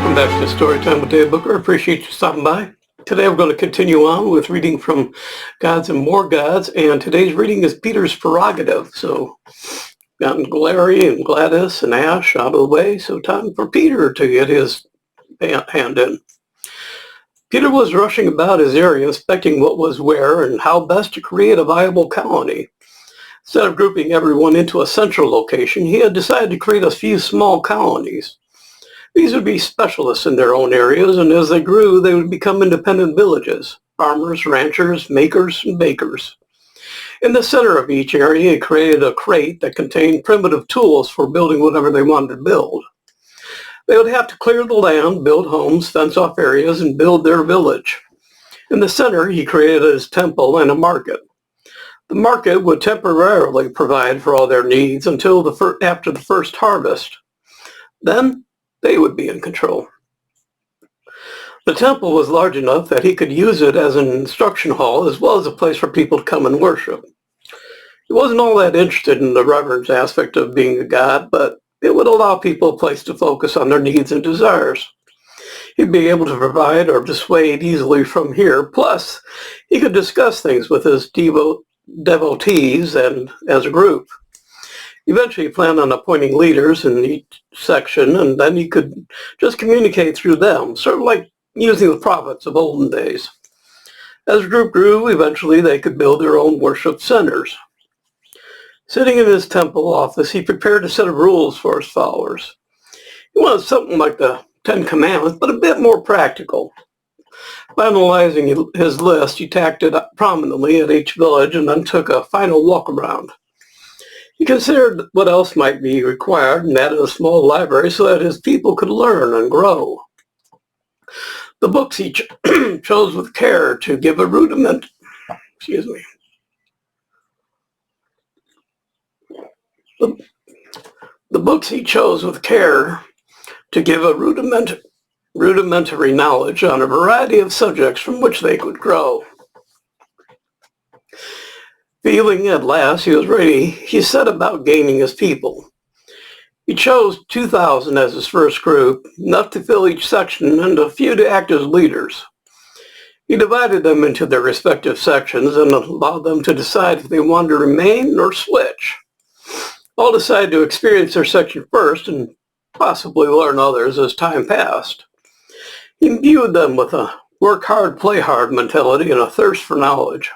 Welcome back to Storytime with Dave Booker. Appreciate you stopping by. Today we're going to continue on with reading from Gods and More Gods, and today's reading is Peter's Perogative. So gotten Larry and Gladys and Ash out of the way, so time for Peter to get his hand in. Peter was rushing about his area, inspecting what was where and how best to create a viable colony. Instead of grouping everyone into a central location, he had decided to create a few small colonies. These would be specialists in their own areas, and as they grew, they would become independent villages, farmers, ranchers, makers, and bakers. In the center of each area, he created a crate that contained primitive tools for building whatever they wanted to build. They would have to clear the land, build homes, fence off areas, and build their village. In the center, he created his temple and a market. The market would temporarily provide for all their needs until after the first harvest. Then, they would be in control. The temple was large enough that he could use it as an instruction hall as well as a place for people to come and worship. He wasn't all that interested in the reverence aspect of being a god, but it would allow people a place to focus on their needs and desires. He'd be able to provide or dissuade easily from here, plus he could discuss things with his devotees and as a group. Eventually, he planned on appointing leaders in each section, and then he could just communicate through them, sort of like using the prophets of olden days. As the group grew, eventually they could build their own worship centers. Sitting in his temple office, he prepared a set of rules for his followers. He wanted something like the Ten Commandments, but a bit more practical. Finalizing his list, he tacked it up prominently at each village and then took a final walk around. He considered what else might be required and added a small library so that his people could learn and grow. The books he chose with care to give a rudiment, The books he chose with care to give a rudimentary knowledge on a variety of subjects from which they could grow. Feeling at last he was ready, he set about gaining his people. He chose 2,000 as his first group, enough to fill each section and a few to act as leaders. He divided them into their respective sections and allowed them to decide if they wanted to remain or switch. All decided to experience their section first and possibly learn others as time passed. He imbued them with a work hard, play hard mentality and a thirst for knowledge.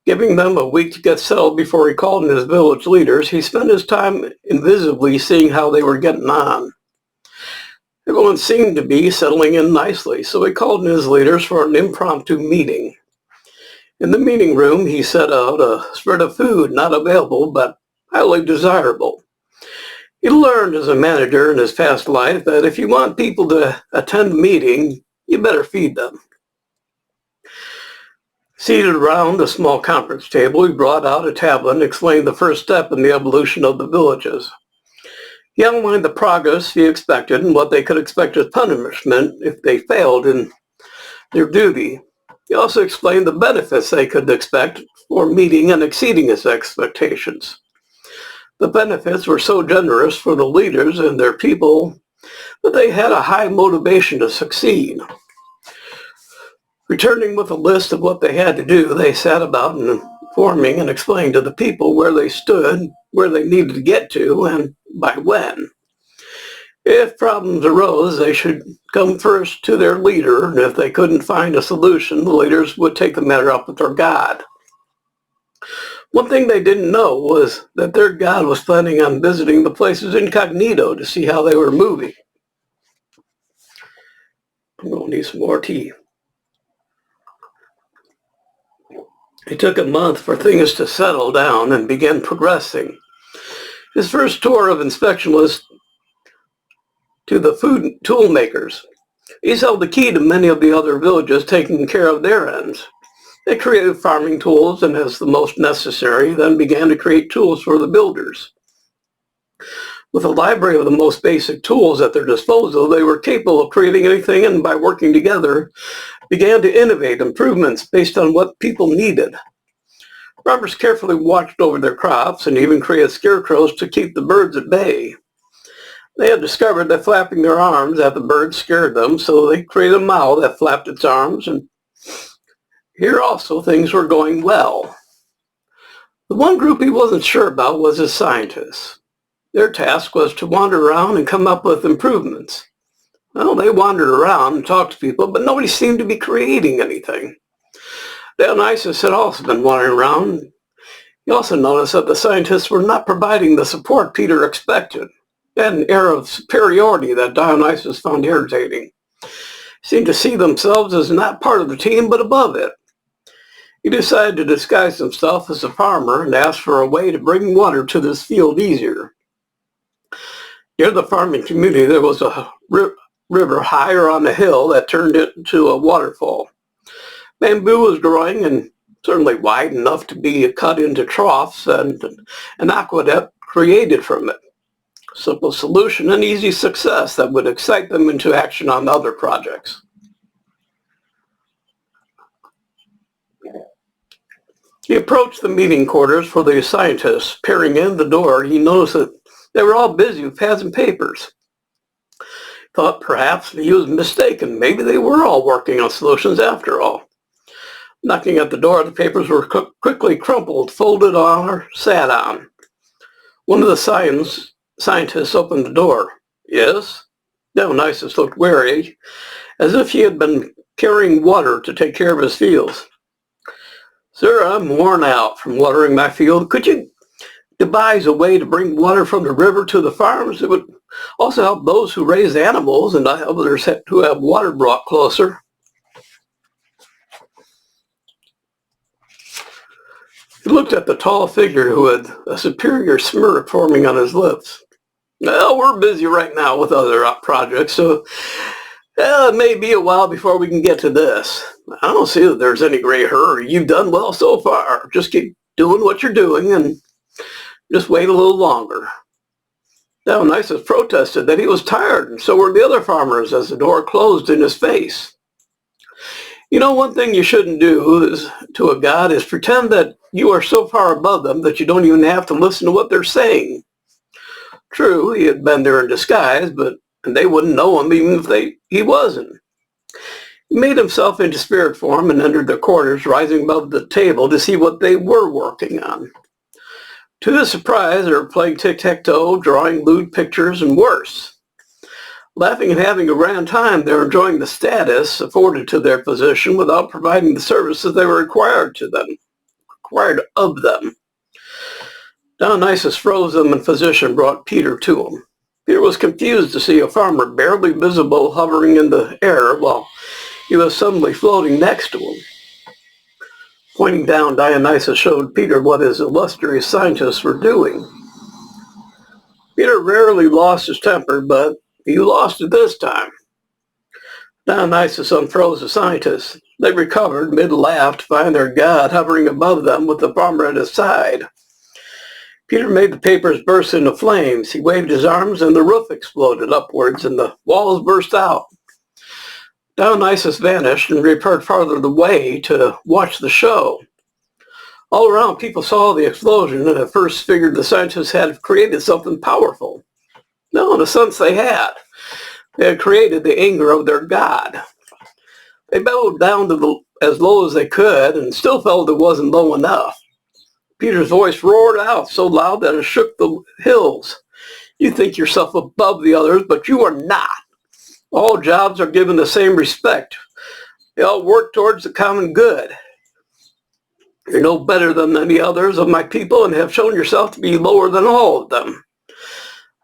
Giving them a week to get settled before he called in his village leaders, he spent his time invisibly seeing how they were getting on. Everyone seemed to be settling in nicely, so he called in his leaders for an impromptu meeting. In the meeting room, he set out a spread of food not available but highly desirable. He learned as a manager in his past life that if you want people to attend a meeting, you better feed them. Seated around a small conference table, he brought out a tablet and explained the first step in the evolution of the villages. He outlined the progress he expected and what they could expect as punishment if they failed in their duty. He also explained the benefits they could expect for meeting and exceeding his expectations. The benefits were so generous for the leaders and their people that they had a high motivation to succeed. Returning with a list of what they had to do, they sat about and informing and explaining to the people where they stood, where they needed to get to, and by when. If problems arose, they should come first to their leader, and if they couldn't find a solution, the leaders would take the matter up with their god. One thing they didn't know was that their god was planning on visiting the places incognito to see how they were moving. I'm going to need some more tea. It took a month for things to settle down and begin progressing. His first tour of inspection was to the food tool makers. These held the key to many of the other villages taking care of their ends. They created farming tools and, as the most necessary, then began to create tools for the builders. With a library of the most basic tools at their disposal, they were capable of creating anything and by working together, began to innovate improvements based on what people needed. Farmers carefully watched over their crops and even created scarecrows to keep the birds at bay. They had discovered that flapping their arms at the birds scared them, so they created a mouse that flapped its arms, and here also things were going well. The one group he wasn't sure about was his scientists. Their task was to wander around and come up with improvements. Well, they wandered around and talked to people, but nobody seemed to be creating anything. Dionysus had also been wandering around. He also noticed that the scientists were not providing the support Peter expected. They had an air of superiority that Dionysus found irritating. He seemed to see themselves as not part of the team, but above it. He decided to disguise himself as a farmer and ask for a way to bring water to this field easier. Near the farming community, there was a river higher on the hill that turned into a waterfall. Bamboo was growing and certainly wide enough to be cut into troughs and an aqueduct created from it. Simple solution and easy success that would excite them into action on other projects. He approached the meeting quarters for the scientists. Peering in the door, he noticed that they were all busy with pads and papers. Thought perhaps he was mistaken. Maybe they were all working on solutions after all. Knocking at the door, the papers were quickly crumpled, folded on, or sat on. One of the scientists opened the door. Yes? Dionysus looked wary, as if he had been carrying water to take care of his fields. Sir, I'm worn out from watering my field. Could you devise a way to bring water from the river to the farms? It would also help those who raise animals and others who have water brought closer. He looked at the tall figure who had a superior smirk forming on his lips. Well, we're busy right now with other projects, so it may be a while before we can get to this. I don't see that there's any great hurry. You've done well so far. Just keep doing what you're doing and just wait a little longer. Dionysus protested that he was tired, and so were the other farmers as the door closed in his face. You know, one thing you shouldn't do to a god is pretend that you are so far above them that you don't even have to listen to what they're saying. True, he had been there in disguise, and they wouldn't know him even if he wasn't. He made himself into spirit form and entered their quarters, rising above the table to see what they were working on. To his surprise, they were playing tic-tac-toe, drawing lewd pictures, and worse. Laughing and having a grand time, they were enjoying the status afforded to their position without providing the services they were required of them. Dionysus froze them, and physician brought Peter to him. Peter was confused to see a farmer barely visible hovering in the air while he was suddenly floating next to him. Pointing down, Dionysus showed Peter what his illustrious scientists were doing. Peter rarely lost his temper, but he lost it this time. Dionysus unfroze the scientists. They recovered mid-laugh to find their god hovering above them with the farmer at his side. Peter made the papers burst into flames. He waved his arms and the roof exploded upwards and the walls burst out. Dionysus vanished and repaired farther away to watch the show. All around, people saw the explosion and at first figured the scientists had created something powerful. No, in a sense they had. They had created the anger of their god. They bowed down to as low as they could and still felt it wasn't low enough. Peter's voice roared out so loud that it shook the hills. You think yourself above the others, but you are not. All jobs are given the same respect. They all work towards the common good. You're no better than any others of my people and have shown yourself to be lower than all of them.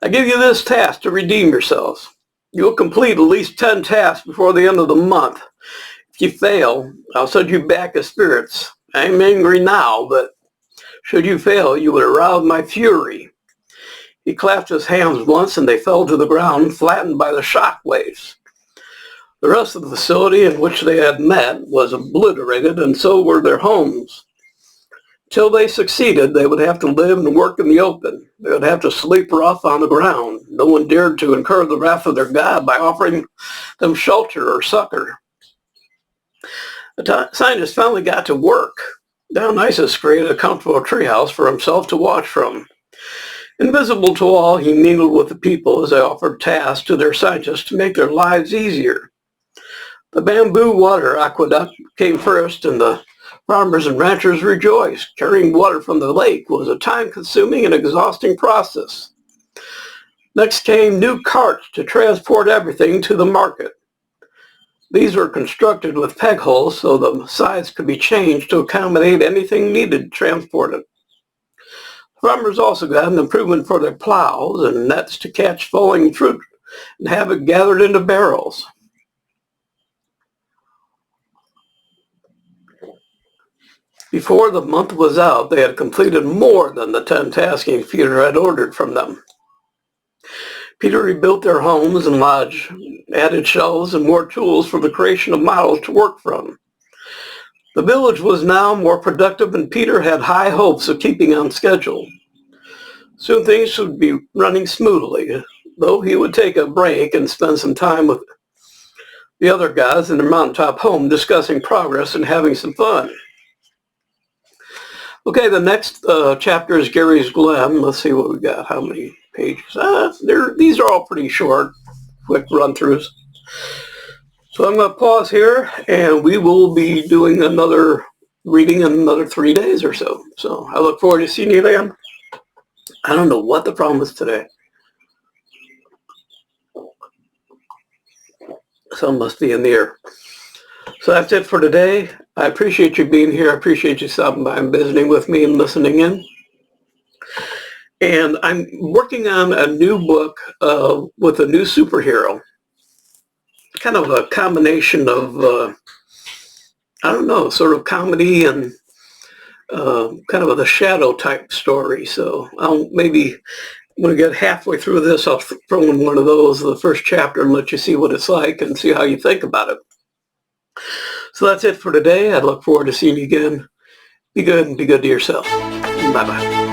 I give you this task to redeem yourselves. You will complete at least 10 tasks before the end of the month. If you fail, I'll send you back as spirits. I'm angry now, but should you fail, you would arouse my fury. He clapped his hands once and they fell to the ground, flattened by the shock waves. The rest of the facility in which they had met was obliterated, and so were their homes. Till they succeeded, they would have to live and work in the open. They would have to sleep rough on the ground. No one dared to incur the wrath of their god by offering them shelter or succor. The scientists finally got to work. Dionysus created a comfortable treehouse for himself to watch from. Invisible to all, he mingled with the people as they offered tasks to their scientists to make their lives easier. The bamboo water aqueduct came first, and the farmers and ranchers rejoiced. Carrying water from the lake was a time-consuming and exhausting process. Next came new carts to transport everything to the market. These were constructed with peg holes so the sides could be changed to accommodate anything needed transported. Farmers also got an improvement for their plows and nets to catch falling fruit and have it gathered into barrels. Before the month was out, they had completed more than the 10 tasking Peter had ordered from them. Peter rebuilt their homes and lodge, added shelves and more tools for the creation of models to work from. The village was now more productive, and Peter had high hopes of keeping on schedule. Soon things should be running smoothly, though he would take a break and spend some time with the other guys in their mountaintop home discussing progress and having some fun. Okay, the next chapter is Gary's Glen. Let's see what we got. How many pages? These are all pretty short, quick run-throughs. So I'm going to pause here, and we will be doing another reading in another 3 days or so. So I look forward to seeing you then. I don't know what the problem is today. Some must be in the air. So that's it for today. I appreciate you being here. I appreciate you stopping by and visiting with me and listening in. And I'm working on a new book with a new superhero. Kind of a combination of, I don't know, sort of comedy and kind of the shadow type story. So maybe when I get halfway through this, I'll throw in one of those, the first chapter, and let you see what it's like and see how you think about it. So that's it for today. I look forward to seeing you again. Be good and be good to yourself. Bye-bye.